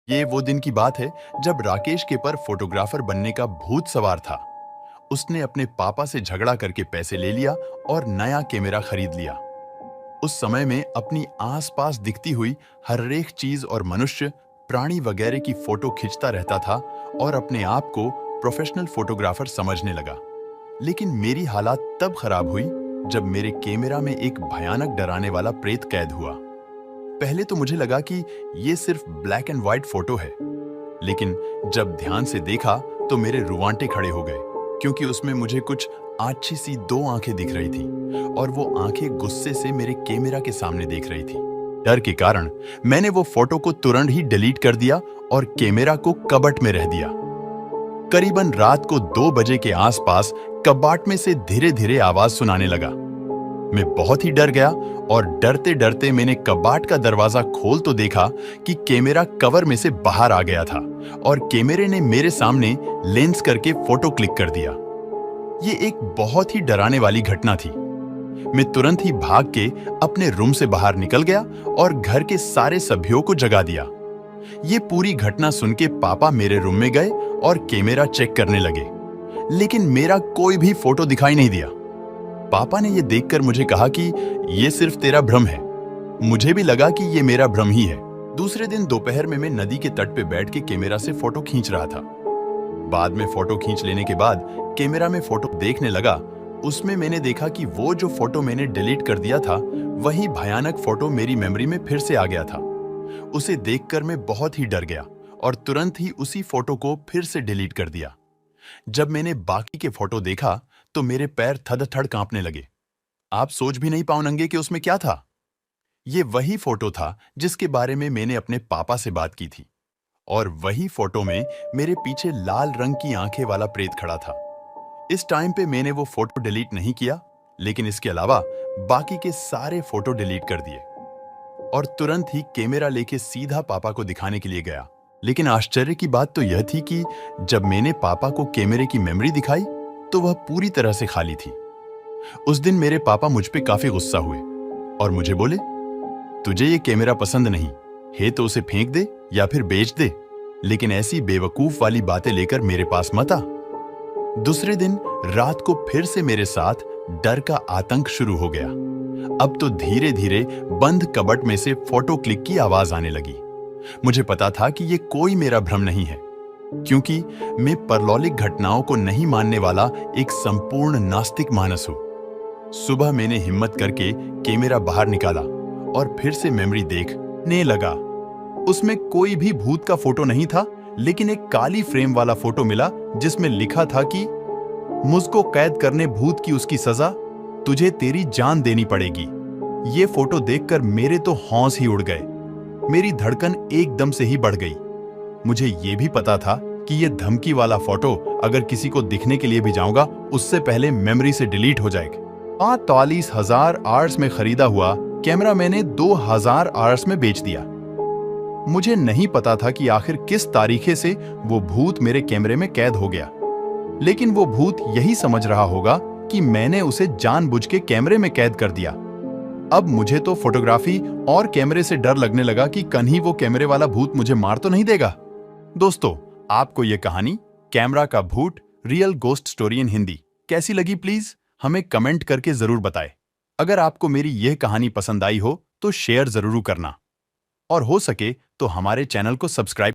ये वो दिन की बात है जब राकेश के पर फोटोग्राफर बनने का भूत सवार था। उसने अपने पापा से झगड़ा करके पैसे ले लिया और नया कैमरा खरीद लिया। उस समय में अपनी आसपास दिखती हुई हर एक चीज और मनुष्य, प्राणी वगैरह की फोटो खींचता रहता था और अपने आप को प्रोफेशनल फोटोग्राफर समझने लगा। लेकिन मेरी हालात तब खराब हुई जब मेरे कैमरा में एक भयानक डराने वाला प्रेत कैद हुआ। पहले तो मुझे लगा कि ये सिर्फ ब्लैक एंड व्हाइट फोटो है, लेकिन जब ध्यान से देखा तो मेरे रुवांटे खड़े हो गए, क्योंकि उसमें मुझे कुछ आछी सी दो आंखें दिख रही थी और वो आंखें गुस्से से मेरे कैमरा के सामने देख रही थी। डर के कारण मैंने वो फोटो को तुरंत ही डिलीट कर दिया और कैमरा को कबट में रह दिया। करीबन रात को 2 बजे के आसपास कबाट में से धीरे धीरे आवाज सुनाने लगा। मैं बहुत ही डर गया और डरते डरते मैंने कबाट का दरवाजा खोल तो देखा कि कैमरा कवर में से बाहर आ गया था और कैमरे ने मेरे सामने लेंस करके फोटो क्लिक कर दिया। ये एक बहुत ही डराने वाली घटना थी। मैं तुरंत ही भाग के अपने रूम से बाहर निकल गया और घर के सारे सभ्यों को जगा दिया। ये पूरी घटना सुन के पापा मेरे रूम में गए और कैमरा चेक करने लगे, लेकिन मेरा कोई भी फोटो दिखाई नहीं दिया। पापा ने यह देखकर मुझे कहा कि यह सिर्फ तेरा भ्रम है। मुझे भी लगा कि यह मेरा भ्रम ही है। दूसरे दिन दोपहर में मैं नदी के तट पे बैठ के कैमरा से फोटो खींच रहा था। बाद में फोटो खींच लेने के बाद कैमरा में फोटो देखने लगा। उसमें मैंने देखा कि वो जो फोटो मैंने डिलीट कर दिया था, वही भयानक फोटो मेरी मेमोरी में फिर से आ गया था। उसे देखकर मैं बहुत ही डर गया और तुरंत ही उसी फोटो को फिर से डिलीट कर दिया। जब मैंने बाकी के फोटो देखा तो मेरे पैर थर-थर कांपने लगे। आप सोच भी नहीं पाओगे कि उसमें क्या था। ये वही फोटो था जिसके बारे में मैंने अपने पापा से बात की थी, और वही फोटो में मेरे पीछे लाल रंग की आंखें वाला प्रेत खड़ा था। इस टाइम पे मैंने वो फोटो डिलीट नहीं किया, लेकिन इसके अलावा बाकी के सारे फोटो डिलीट कर दिए और तुरंत ही कैमरा लेके सीधा पापा को दिखाने के लिए गया। लेकिन आश्चर्य की बात तो यह थी कि जब मैंने पापा को कैमरे की मेमोरी दिखाई तो वह पूरी तरह से खाली थी। उस दिन मेरे पापा मुझ पे काफी गुस्सा हुए और मुझे बोले, तुझे ये कैमरा पसंद नहीं है तो उसे फेंक दे या फिर बेच दे, लेकिन ऐसी बेवकूफ वाली बातें लेकर मेरे पास मत आ। दूसरे दिन रात को फिर से मेरे साथ डर का आतंक शुरू हो गया। अब तो धीरे धीरे बंद कबट में से फोटो क्लिक की आवाज आने लगी। मुझे पता था कि ये कोई मेरा भ्रम नहीं है, क्योंकि मैं परलौकिक घटनाओं को नहीं मानने वाला एक संपूर्ण नास्तिक मानस हूं। सुबह मैंने हिम्मत करके कैमरा बाहर निकाला और फिर से मेमोरी देखने लगा। उसमें कोई भी भूत का फोटो नहीं था, लेकिन एक काली फ्रेम वाला फोटो मिला जिसमें लिखा था कि मुझको कैद करने भूत की उसकी सजा, तुझे तेरी जान देनी पड़ेगी। ये फोटो देखकर मेरे तो होश ही उड़ गए। मेरी धड़कन एकदम से ही बढ़ गई। मुझे ये भी पता था कि ये धमकी वाला फोटो अगर किसी को दिखने के लिए भी जाऊंगा, उससे पहले मेमोरी से डिलीट हो जाएगा। 45,000 आवर्स में खरीदा हुआ कैमरा मैंने 2,000 आवर्स में बेच दिया। मुझे नहीं पता था कि आखिर किस तारीखे से वो भूत मेरे कैमरे में कैद हो गया, लेकिन वो भूत यही समझ रहा होगा कि मैंने उसे जानबूझ के कैमरे में कैद कर दिया। अब मुझे तो फोटोग्राफी और कैमरे से डर लगने लगा कि कहीं वो कैमरे वाला भूत मुझे मार तो नहीं देगा। दोस्तों, आपको ये कहानी कैमरा का भूत real ghost story in Hindi कैसी लगी, प्लीज हमें कमेंट करके जरूर बताएं। अगर आपको मेरी यह कहानी पसंद आई हो तो शेयर जरूर करना, और हो सके तो हमारे चैनल को सब्सक्राइब